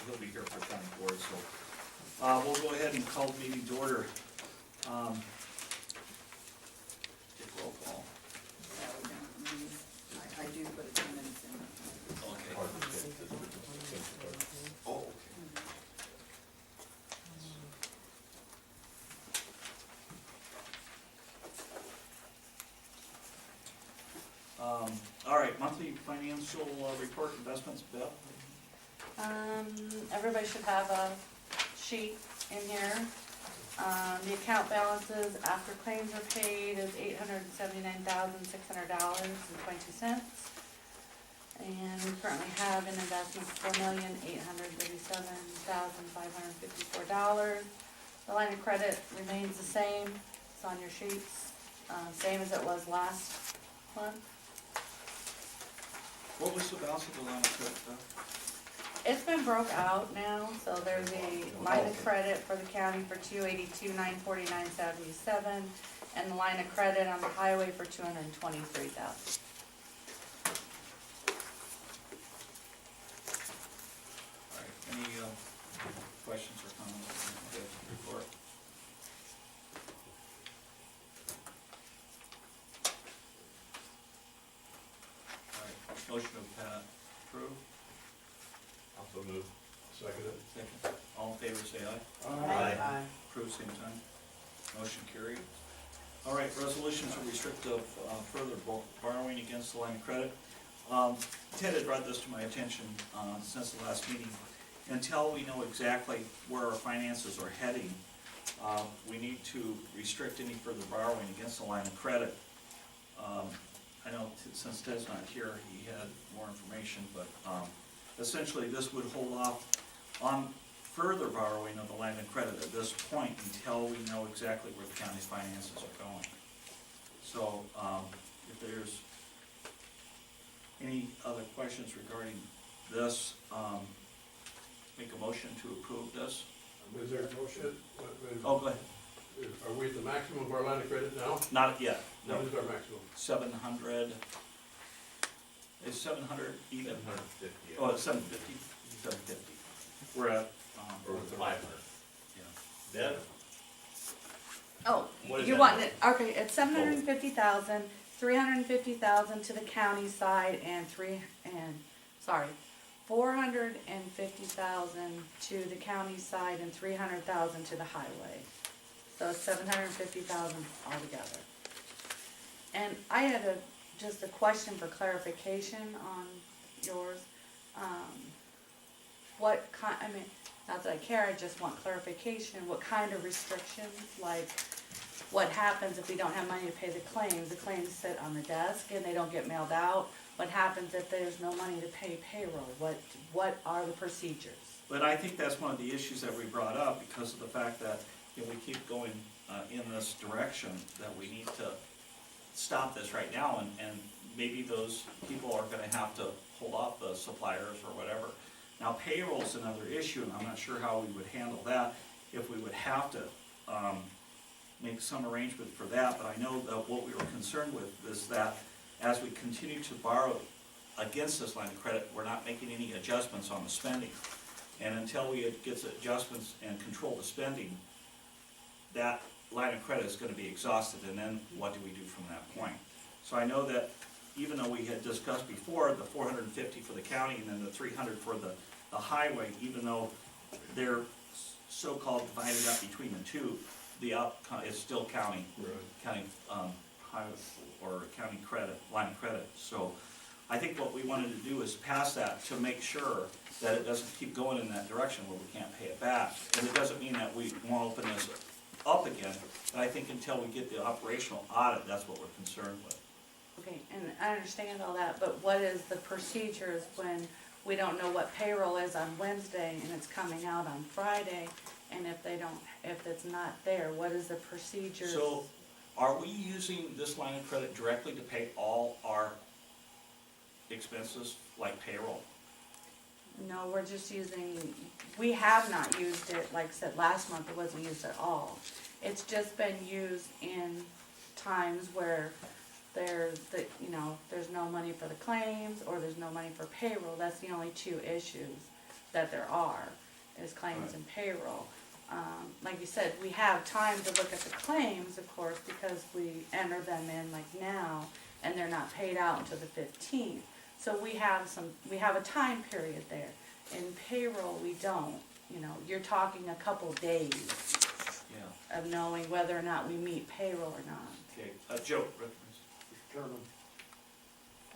he'll be here for county board, so. We'll go ahead and call the meeting to order. Take roll call. Yeah, we don't need, I do put a 2 minutes in. Okay. Oh, okay. All right, monthly financial report, investments, Bill? Everybody should have a sheet in here. The account balances after claims are paid is $879,600.22. And we currently have in investments $4,837,554. The line of credit remains the same. It's on your sheets, same as it was last month. What was the balance of the line of credit, Bill? It's been broke out now, so there's a line of credit for the county for $282,949.77, and the line of credit on the highway for $223,000. All right, any questions or comments on the report? All right, motion to approve. Also move. Second it. Second. All in favor, say aye. Aye. Approved, same time. Motion carried. All right, resolution to restrict further borrowing against the line of credit. Ted had brought this to my attention since the last meeting. Until we know exactly where our finances are heading, we need to restrict any further borrowing against the line of credit. I know since Ted's not here, he had more information, but essentially this would hold off on further borrowing of the line of credit at this point until we know exactly where the county's finances are going. So if there's any other questions regarding this, make a motion to approve this. Is there a motion? Oh, go ahead. Are we at the maximum of our line of credit now? Not yet. No. What is our maximum? 700. Is 700 even? 750. Oh, it's 750. 750. We're at. Or 500. Yeah. Then? Oh, What is you that? want it, okay, it's 750,000, 350,000 to the county side and 450,000 to the county side and 300,000 to the highway. So it's 750,000 altogether. And I had just a question for clarification on yours. What kind, I mean, not that I care, I just want clarification. What kind of restrictions, like what happens if we don't have money to pay the claims? The claims sit on the desk and they don't get mailed out. What happens if there's no money to pay payroll? What are the procedures? But I think that's one of the issues that we brought up because of the fact that we keep going in this direction, that we need to stop this right now, and maybe those people are going to have to hold off the suppliers or whatever. Now payroll's another issue, and I'm not sure how we would handle that, if we would have to make some arrangement for that, but I know that what we were concerned with is that as we continue to borrow against this line of credit, we're not making any adjustments on the spending. And until we get the adjustments and control the spending, that line of credit is going to be exhausted, and then what do we do from that point? So I know that even though we had discussed before the 450 for the county and then the 300 for the highway, even though they're so-called divided up between the two, the up is still county, county highway or county credit, line of credit. So I think what we wanted to do is pass that to make sure that it doesn't keep going in that direction where we can't pay it back. And it doesn't mean that we won't open this up again, but I think until we get the operational audit, that's what we're concerned with. Okay, and I understand all that, but what is the procedures when we don't know what payroll is on Wednesday and it's coming out on Friday? And if it's not there, what is the procedure? So are we using this line of credit directly to pay all our expenses like payroll? No, we're just we have not used it, like I said, last month it wasn't used at all. It's just been used in times where there's no money for the claims or there's no money for payroll. That's the only two issues. that there are, is claims and payroll. Like you said, we have time to look at the claims, of course, because we enter them in like now, and they're not paid out until the 15th. So we have a time period there. In payroll, we don't, you know, you're talking a couple days Yeah, of knowing whether or not we meet payroll or not. okay, Joe, Mr. Chairman,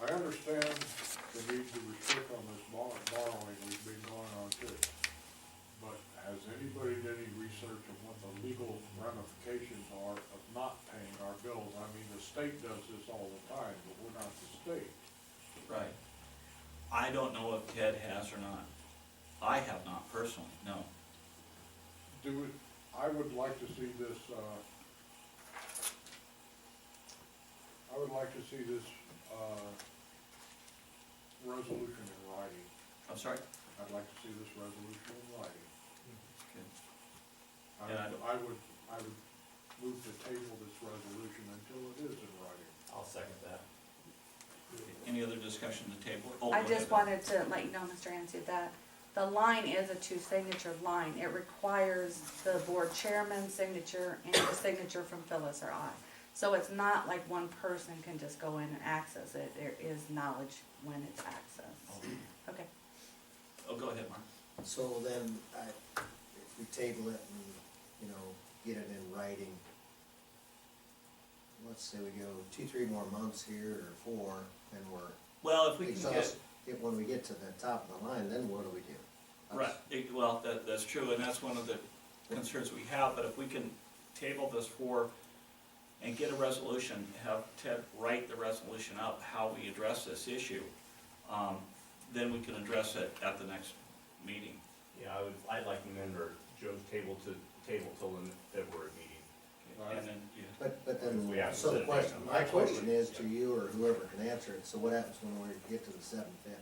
I understand the need to restrict on this borrowing we've been going on too. But has anybody done any research on what the legal ramifications are of not paying our bills? I mean, the state does this all the time, but we're not the state. right. I don't know if Ted has or not. I have not personally, no. I would like to see this, resolution in writing. I'm sorry? I'd like to see this resolution in writing. Okay. I would move to table this resolution until it is in writing. I'll second that. Any other discussion to table? Oh, I go just ahead. wanted to let you know, Mr. Anseeuw, that the line is a two-signature line. It requires the board chairman's signature and the signature from Phyllis or I. So it's not like one person can just go in and access it. There is knowledge when it's accessed. Okay. Oh, go ahead, Mark. So then, if we table it and, you know, get it in writing, let's say we go 2-3 more months here, or 4, and we're Well, if we can get, exhausted. When we get to the top of the line, then what do we do? right, well, that's true, and that's one of the concerns we have, but if we can table this and get a resolution, have Ted write the resolution up, how we address this issue, then we can address it at the next meeting. Yeah, I'd like to amend our Joe's table till the February meeting. And then, yeah. But then, We have to so the set it question, next my time. question is to you or whoever can answer it, so what happens when we get to the 750?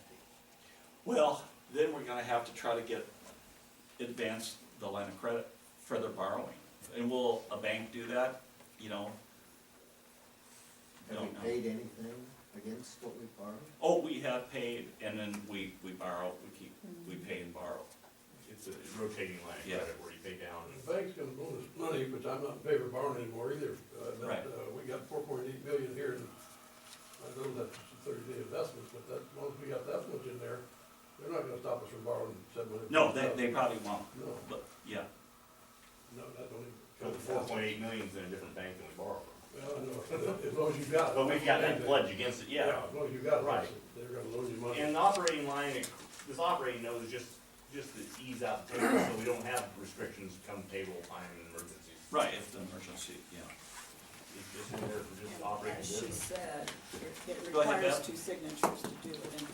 Well, then we're gonna have to try to advance the line of credit, further borrowing. And will a bank do that, you know? Have Don't we know. paid anything against what we borrowed? Oh, we have paid, and then we borrow, we pay and borrow. It's a rotating line of Yeah. credit where you pay down. The bank's gonna loan us money, but I'm not in favor of borrowing anymore either. Right. We got 4.8 million here, and I know that's a 30-day investment, but as long as we got that much in there, they're not gonna stop us from borrowing $700,000. No, they probably won't, No, but, yeah. no, that don't even. So the 4.8 million's in a different bank than we borrow from. Well, no, as long as you got it. But we've got that pledge against it, yeah. As long as you got it, Right. they're gonna loan you money. And the operating line, this operating note is just to ease out the table, so we don't have restrictions come table time and emergencies. Right, if the emergency, yeah. It's just in there for just operating As she business. said, it Go ahead, requires Bev. 2 signatures to do it anyway.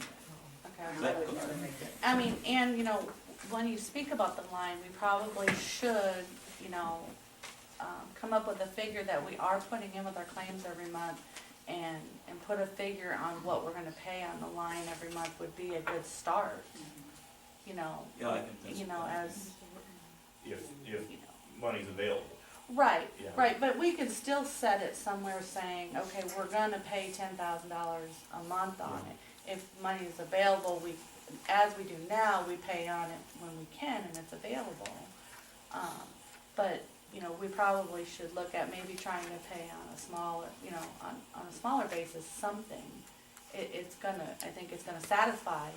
Okay. And I would never make it. I mean, and, you know, when you speak about the line, we probably should, you know, come up with a figure that we are putting in with our claims every month, and put a figure on what we're gonna pay on the line every month would be a good start, you know. Yeah, I think that's. You know, as, If you know. money's available. Right, Yeah. right, but we can still set it somewhere saying, okay, we're gonna pay $10,000 a month on it. If money is available, as we do now, we pay on it when we can and it's available. But, you know, we probably should look at maybe trying to pay on a smaller, you know, on a smaller basis, something. I think it's gonna satisfy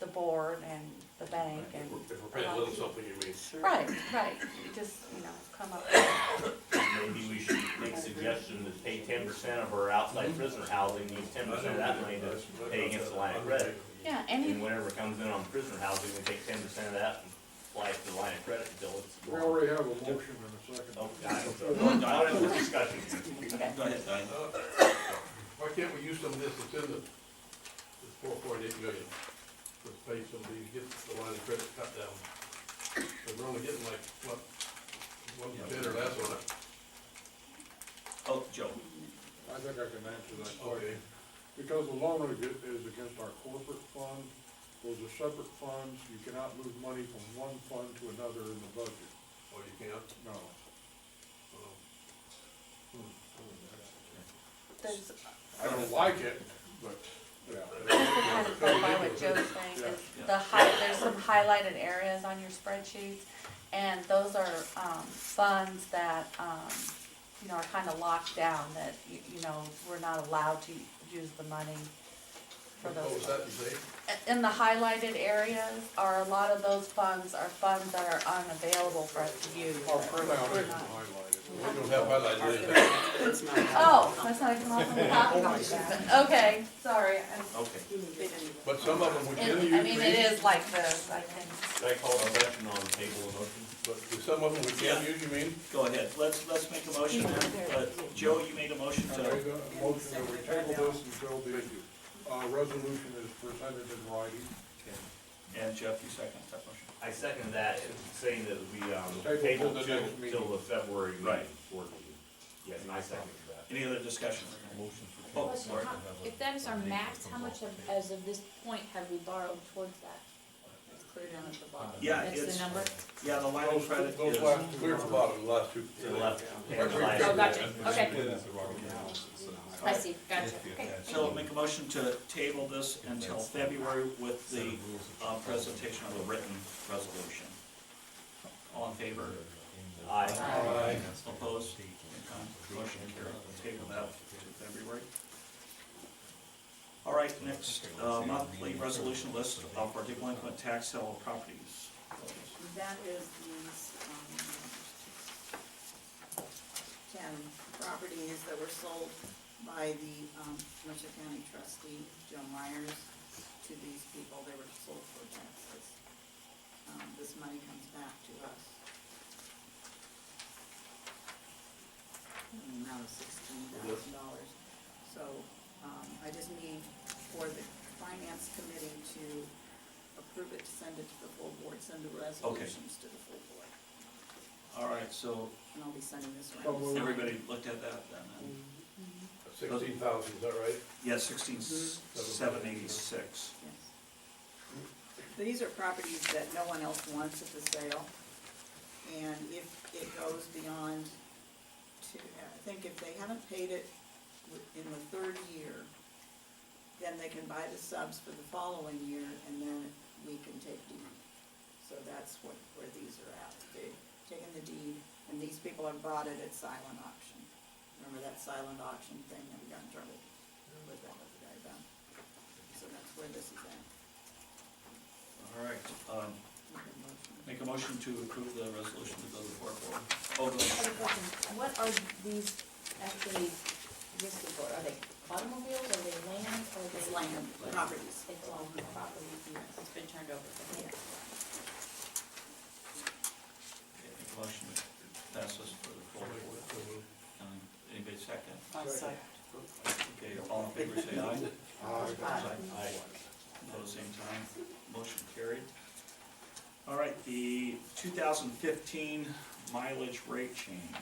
the board and the bank and. If we're paying a little something, you mean. Right, you just, you know, come up Maybe we should make a suggestion to pay 10% of our outside prisoner housing, use 10% of that money to pay against the line of credit. yeah, And whenever it comes in on prisoner housing, we take 10% of that and apply it to the line of credit until it's. We already have a motion and a second. Oh, God, not in the discussion. Okay. Go ahead, Diane. Why can't we use some of this that's in this 4.8 million? To pay somebody to get the line of credit cut down. So we're only getting like, what, 1% or less on it. Oh, Joe. I think I can answer that Okay. question. Because the loan is against our corporate fund, those are separate funds, you cannot move money from one fund to another in the budget, Oh, you can't? no. Oh. There's, I don't like it, but Yeah. Just to kind of clarify what Joe's saying, is there's some highlighted areas on your spreadsheets, and those are, funds that, you know, are kind of locked down, that, you know, we're not allowed to use the money for What those. was that you say? In the highlighted areas are, a lot of those funds are funds that are unavailable for us to use. I'll print out We're and not. highlight it. We don't have highlighted anything. It's not. Oh, that's not come off on the top? Okay, sorry. Okay. They didn't. But some of them we can use. I mean, it is like this, I think. Should I call a question on the table of motion? But some of them we can use, you mean? Go ahead, let's make a motion then. Joe, you made a motion I to, make a motion that we table this until the, resolution is presented in writing. and Jeff, you second that motion. I second that, saying that we, Table table till the till, next meeting. till the February Right. meeting, board meeting. Yes, and I second that. Any other discussion? Oh, sorry. If that is our max, how much of, as of this point, have we borrowed towards that? It's clear down at the bottom. Yeah, That's it's, the number? yeah, the line of credit Those is, last, clear to the bottom, the last two. To the left. Oh, gotcha, okay. I see, gotcha, okay. so make a motion to table this until February with the, presentation of the written resolution. All in favor? Aye. Opposed? Motion carried. We'll table that to February. All right, next, monthly resolution list for delinquent tax sale properties. That is these, 10 properties that were sold by the, Mercer County trustee, Joe Myers, to these people. They were sold for taxes. This money comes back to us. In the amount of $16,000. So, I just need for the finance committee to approve it, to send it to the full board, send the resolutions to the full board. All right, so And I'll be sending this So around. moved. everybody looked at that then? and- 16,000, is that right? Yeah, 16,786. Yes. These are properties that no one else wants at the sale, and if it goes beyond I think if they haven't paid it in the third year, then they can buy the subs for the following year, and then we can take deed. So that's where these are at. They've taken the deed, and these people have bought it at silent auction. Remember that silent auction thing that we got in trouble with that other guy about? So that's where this is at. All right, Okay, motion. make a motion to approve the resolution to go to the board. Oh, go I ahead. have a question. What are these actually listed for? Are they automobiles, are they land, or are they? It's land, properties. It's all property, it's been turned over. Yeah. Okay, make a motion to pass this for the full board. Anybody second? Okay, all in favor, say aye. Aye. Opposed, same time. Motion carried. All right, the 2015 mileage rate change.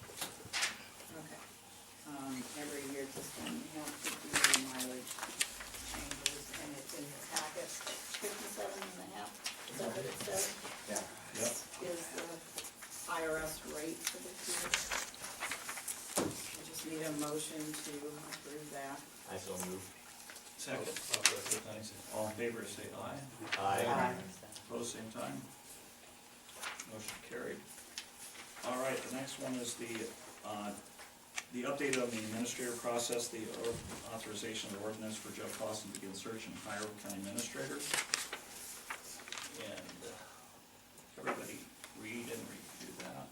Okay. Every year this one, we have to do the mileage changes, and it's in your packet, 57.5, is that what it says? Yeah. Yep. Is the IRS rate for the year. I just need a motion to approve that. I so move. Second. All in favor, say aye. Aye. Opposed, same time. Motion carried. All right, the next one is the update of the administrator process, the authorization of the ordinance for Jeff Clausen to begin search and hire county administrators. And everybody read and review that.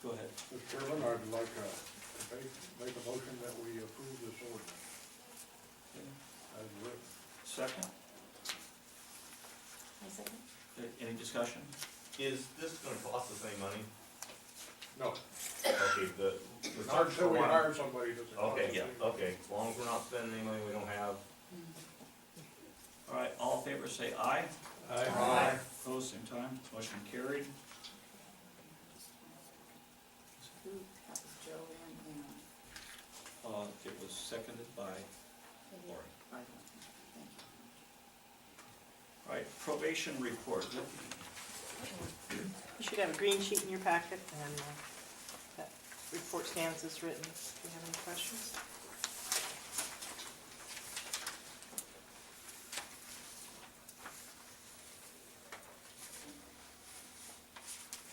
Go ahead. Mr. Chairman, I'd like to make a motion that we approve this ordinance as written. Second, I second. any discussion? Is this gonna cost us any money? No, Okay, the not search until for we one. hire somebody that's. Okay, Yeah. okay, as long as we're not spending any money we don't have. All right, all in favor, say aye. Aye. Opposed, same time. Motion carried. Who, that was Joe and It was seconded by Lori. thank you. All right, probation report. You should have a green sheet in your packet, and that report stands as written, if you have any questions.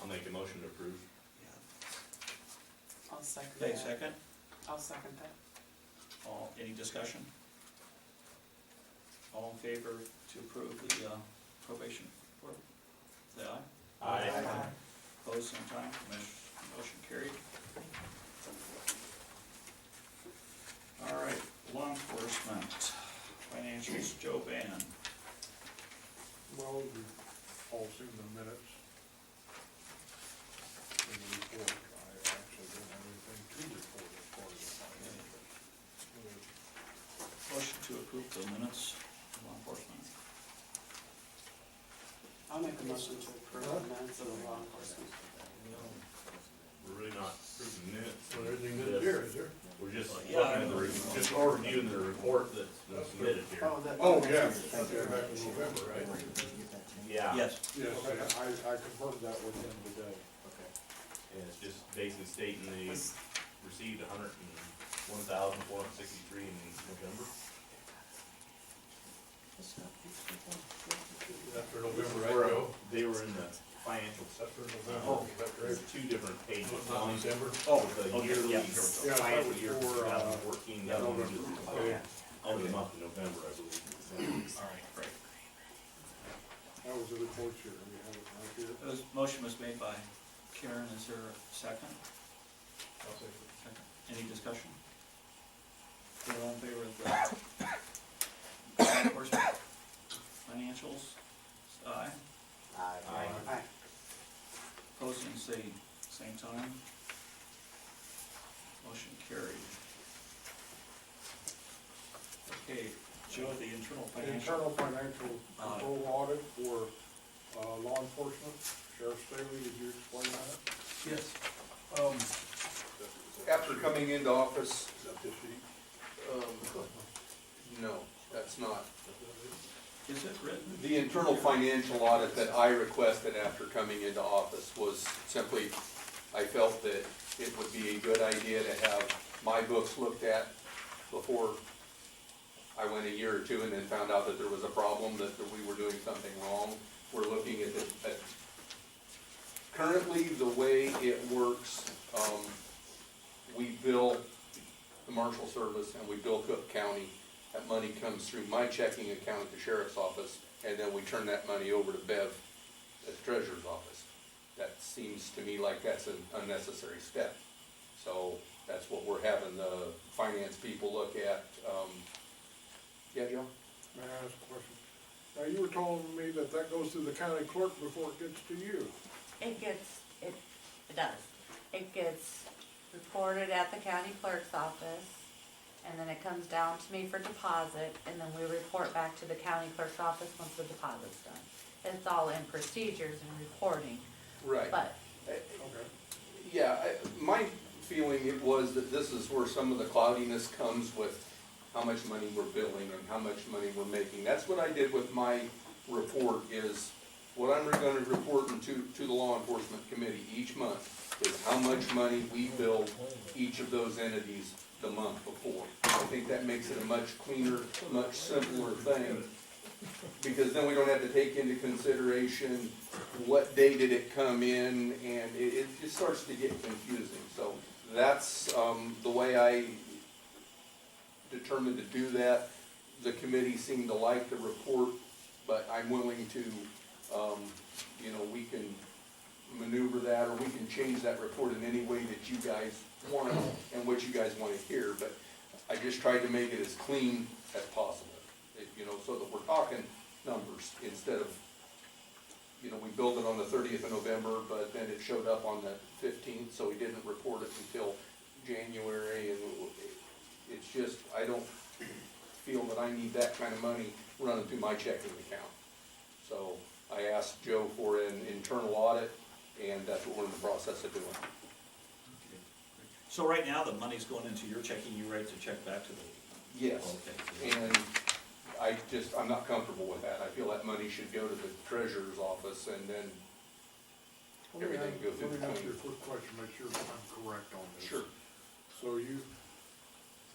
I'll make a motion to approve. I'll second Okay, that. second, I'll second that. any discussion? All in favor to approve the probation report, say aye. Aye. Opposed, same time, motion carried. All right, law enforcement, financials, Joe Vann. Well, you've all seen the minutes in the report. I actually don't have anything to report as far as the financials. Motion to approve the minutes, of law enforcement. I'll make a motion to approve the minutes of the law enforcement. We're really not approving minutes. So everything good here, is there? We're just Yeah. looking at the, just reviewing the report that's been submitted here. Oh, yes, okay, back in November, right? Yeah. Yes, Yes, I confirmed that with him today. And it's just basically stating they received 101,463 in November. That's for November, right, Joe? They were in the financial, That's for November, is that there's correct? two different pages. Not One December? oh, the okay, yearly yeah, here we go. Yeah, that financial was year for, 2014, the other one was Okay. oh, the month of November, I believe. All right, great. That was the report here, we have it right here. Motion was made by Karen, is there a second? I'll say it. Second. Any discussion? Okay, all in favor of the law enforcement financials, aye. Aye. Opposing, say, same time. Motion carried. Okay, Joe, the internal The financial. internal financial control audit for law enforcement, Sheriff Staley, did you explain that? Yes. After coming into office, Is that this sheet? no, that's not. Is it written? The internal financial audit that I requested after coming into office was simply, I felt that it would be a good idea to have my books looked at before I went a year or two and then found out that there was a problem, that we were doing something wrong. We're looking at currently, the way it works, we bill the Marshal Service and we bill Cook County. That money comes through my checking account at the Sheriff's Office, and then we turn that money over to Bev at the Treasurer's Office. That seems to me like that's an unnecessary step. So that's what we're having the finance people look at. Yeah, Joe? May I ask a question? Now, you were telling me that that goes through the county clerk before it gets to you. It does. It gets reported at the county clerk's office, and then it comes down to me for deposit, and then we report back to the county clerk's office once the deposit's done. It's all in procedures and reporting, Right. but Okay. Yeah, my feeling it was that this is where some of the cloudiness comes with how much money we're billing and how much money we're making. That's what I did with my report, is what I'm gonna report to the law enforcement committee each month is how much money we billed each of those entities the month before. I think that makes it a much cleaner, much simpler thing, because then we don't have to take into consideration what day did it come in, and it just starts to get confusing. So that's the way I determined to do that. The committee seemed to like the report, but I'm willing to, we can maneuver that, or we can change that report in any way that you guys want and what you guys want to hear. But I just tried to make it as clean as possible, so that we're talking numbers instead of, we billed it on the 30th of November, but then it showed up on the 15th, so we didn't report it until January, and it's just, I don't feel that I need that kind of money running through my checking account. So I asked Joe for an internal audit, and that's what we're in the process of doing. So right now, the money's going into your checking, you write the check back to the. Yes, Okay. and I'm not comfortable with that. I feel that money should go to the treasurer's office, and then everything go through the Let me ask you a clean. quick question, make sure I'm correct on this. Sure. So you,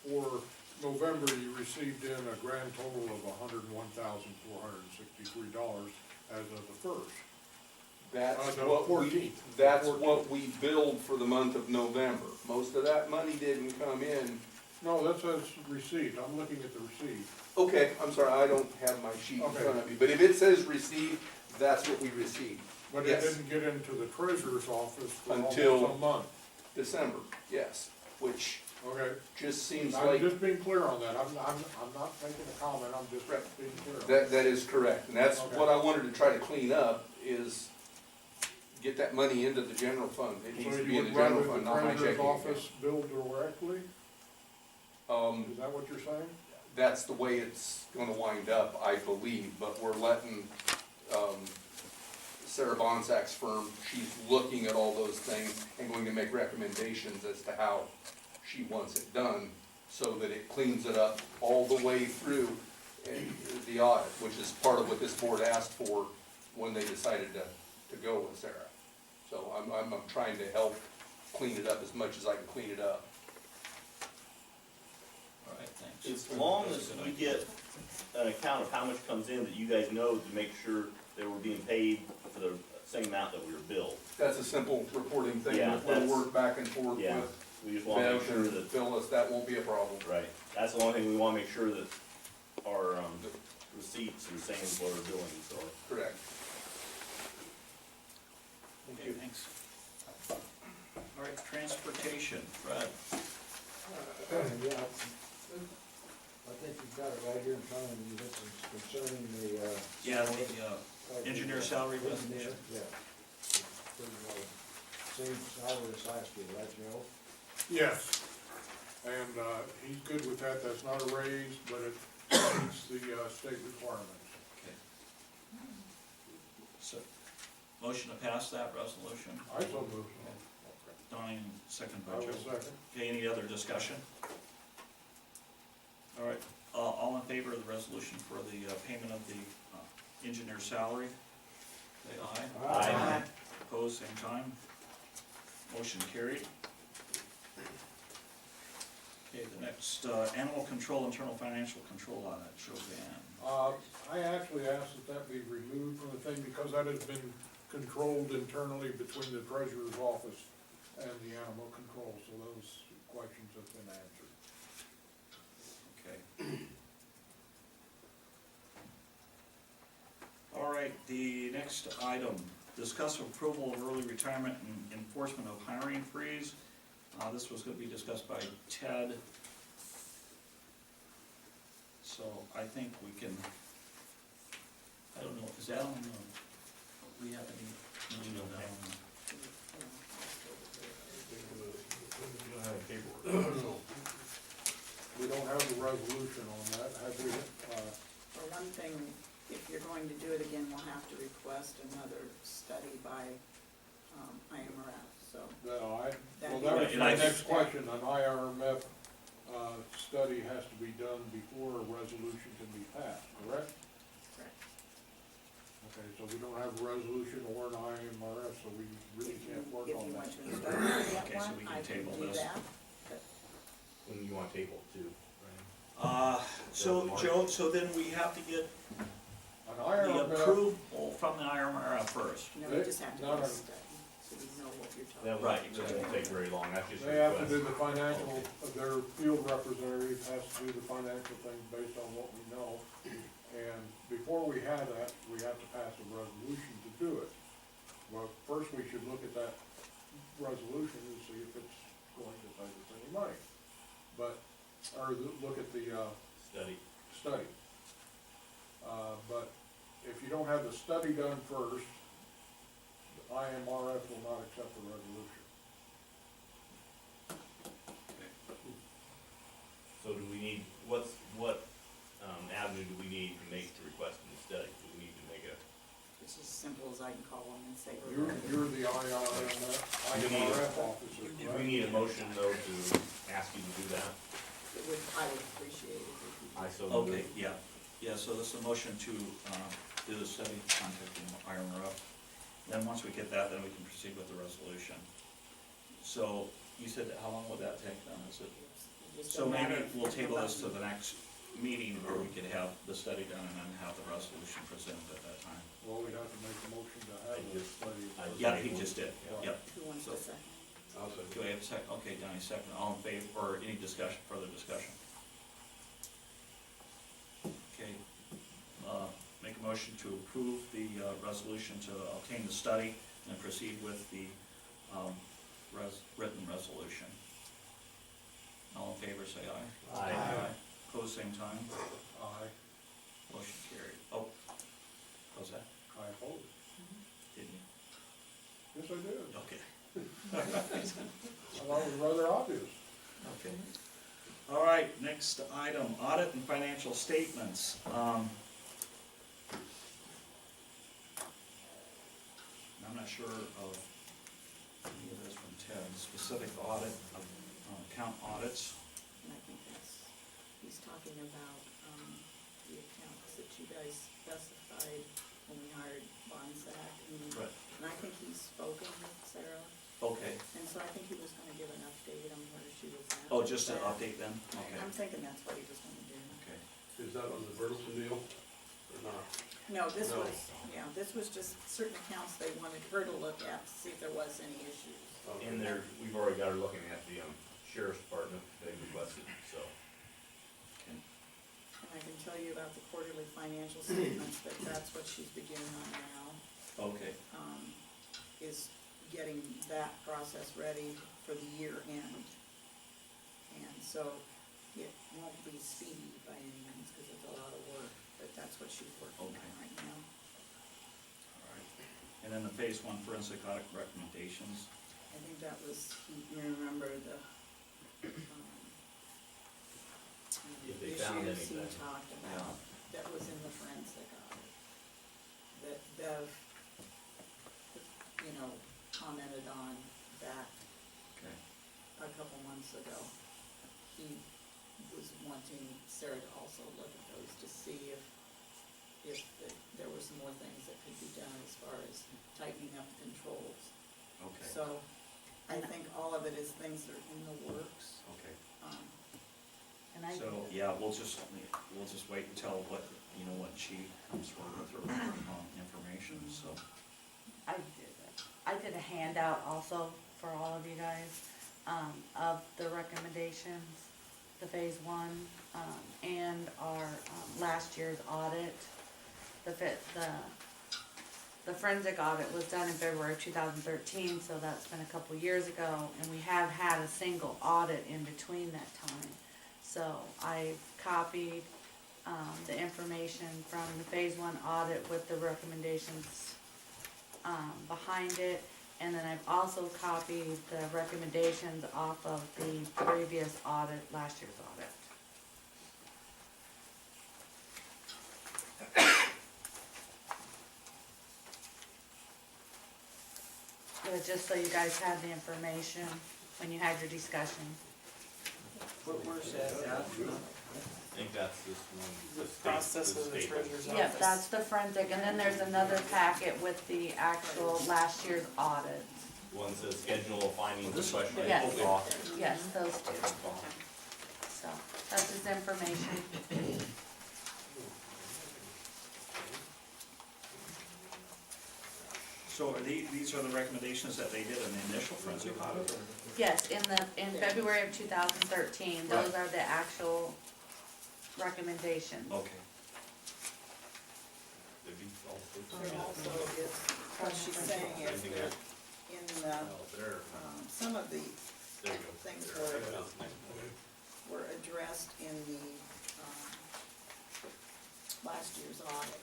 for November, you received in a grand total of $101,463 as of the first. That's the what we, 14th. that's 14th. what we billed for the month of November. Most of that money didn't come in. No, that says received, I'm looking at the receipt. Okay, I'm sorry, I don't have my sheet in Okay. front of me, but if it says received, that's what we received. But it Yes. didn't get into the treasurer's office for Until- almost a month. December, yes, which Okay, just seems I'm like, just being clear on that, I'm not making a comment, I'm just being clear on that is correct. And that's Okay. what I wanted to try to clean up, is get that money into the general fund. It needs So to be you in the would rather general the fund, not my treasurer's checking office account. bill directly? Is that what you're saying? That's the way it's gonna wind up, I believe, but we're letting, Sarah Bonsack's firm, she's looking at all those things and going to make recommendations as to how she wants it done, so that it cleans it up all the way through the audit, which is part of what this board asked for when they decided to go with Sarah. So I'm trying to help clean it up as much as I can clean it up. All right, thanks. As long That's a as good we idea. get an account of how much comes in, that you guys know to make sure that we're being paid for the same amount that we were billed. That's a simple reporting thing, Yeah, that we'll that's- work back and forth Yeah, with we just wanna make Bev sure and that, Phyllis, that won't be a problem. right, that's the only thing, we wanna make sure that our, receipts are the same as what we're billing, so. Correct. Okay, thanks. All right, transportation, Fred. Yeah, I think you've got it right here in front of you, this is concerning the, Yeah, the engineer salary resolution. Yeah. Same salary as last year, right, Joe? Yes, and, he's good with that, that's not a raise, but it meets the, state requirements. Okay. So, motion to pass that resolution. I so move. Donnie, second I by will Joe. second. Okay, any other discussion? All right, all in favor of the resolution for the payment of the engineer salary? Say aye. Aye. Opposed, same time. Motion carried. Okay, the next, animal control, internal financial control audit, Joe Vann. I actually asked that be removed from the thing because that has been controlled internally between the treasurer's office and the animal control, so those questions have been answered. Okay. All right, the next item, discuss approval of early retirement and enforcement of hiring freeze. This was gonna be discussed by Ted. So I think we can, I don't know, is that on, we have any, no, we don't have on. We don't have a resolution on that, have we? For one thing, if you're going to do it again, we'll have to request another study by, IMRF, so. Well, That'd that be- was And my I think- next question, an IRMF, study has to be done before a resolution can be passed, correct? Correct. Okay, so we don't have a resolution or an IMRF, so we really can't work If on you that. want to start to get Okay, so one, we I can can table do this. that. When you want table too, So Joe, so then we have to get An the IRMF, approval from the IRMF first. No, you just have to do No, a no. study, so you know what you're talking that about. Right, won't, that won't take very long, that's just a they have to do request. the financial, their field representative has to do the financial things based on what we know. And before we have that, we have to pass a resolution to do it. Well, first we should look at that resolution and see if it's going to save us any money. But, or look at the, Study. study. But if you don't have the study done first, the IMRF will not accept the resolution. So do we need, what avenue do we need to make to request the study? Do we need to make a, It's as simple as I can call them and say. we're You're, going to- you're the IMRF officer, do we correct? need a motion though to ask you to do that? I would appreciate it if you. I so moved. Okay, yeah, so this is a motion to do the study, contacting IRMF. Then once we get that, then we can proceed with the resolution. So, you said, how long would that take then, is it? Just a So maybe matter of- we'll table this to the next meeting where we could have the study done and then have the resolution presented at that time. Well, we'd have to make a motion to have this study. Yeah, he just did, yep. Who wants So- to second? I'll say. Do I have a second? Okay, Donnie, second. All in favor, or any discussion, further discussion? Okay, make a motion to approve the, resolution to obtain the study and proceed with the, written resolution. All in favor, say aye. Aye. Pose same time. Aye, Motion carried. Oh, how's that? I oppose. Didn't you? Yes, I did. Okay. I thought it was rather obvious. Okay. All right, next item, audit and financial statements. I'm not sure of any of this from Ted, specific audit of account audits. And I think that's, he's talking about, the accounts that you guys specified when we hired Bonsack. Right. And I think he's spoken with Sarah, Okay. and so I think he was gonna give an update on where she was at. Oh, just with an that. update then? Okay. I'm thinking that's what he was gonna do. Okay. Is that on the Bertelsmann deal or not? No, this No. was, yeah, this was just certain accounts they wanted her to look at to see if there was any issues. In there, we've already got her looking at the, sheriff's department, they requested, so. Okay. And I can tell you about the quarterly financial statements, that that's what she's beginning on now, Okay. is getting that process ready for the year end. And so it won't be speedy by any means, because it's a lot of work, but that's what she's working on right now. All right. And then the phase one forensic audit recommendations. I think that was, you remember the, If they found issues he anything. talked about, that was in the forensic audit. That Bev, commented on that Okay. a couple months ago. He was wanting Sarah to also look at those to see if there were some more things that could be done as far as tightening up controls. Okay. So I think all of it is things that are in the works. Okay. And I, So, yeah, we'll just wait until what she comes forward with her information, so. I did a handout also for all of you guys, of the recommendations, the phase one, and our, last year's audit. The forensic audit was done in February of 2013, so that's been a couple years ago, and we have had a single audit in between that time. So I copied, the information from the phase one audit with the recommendations behind it, and then I've also copied the recommendations off of the previous audit, last year's audit. But just so you guys had the information when you had your discussion. Where's that at? I think that's this one. The state- process of the state- treasurer's office. Yep, that's the forensic, and then there's another packet with the actual last year's audit. One says schedule of findings and questions. Yes. Law. Yes, those two. So, that's his information. So are these are the recommendations that they did in the initial forensic audit? Yes, in February of 2013, those are the actual recommendations. Okay. There'd be all sorts of- And also, what she's saying is Anything that there? in the, Oh, there. some of the There you go. things There. were, That's nice. were addressed in the, last year's audit.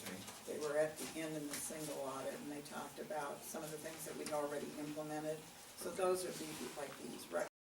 Okay. They were at the end in the single audit, and they talked about some of the things that we'd already implemented. So those are like these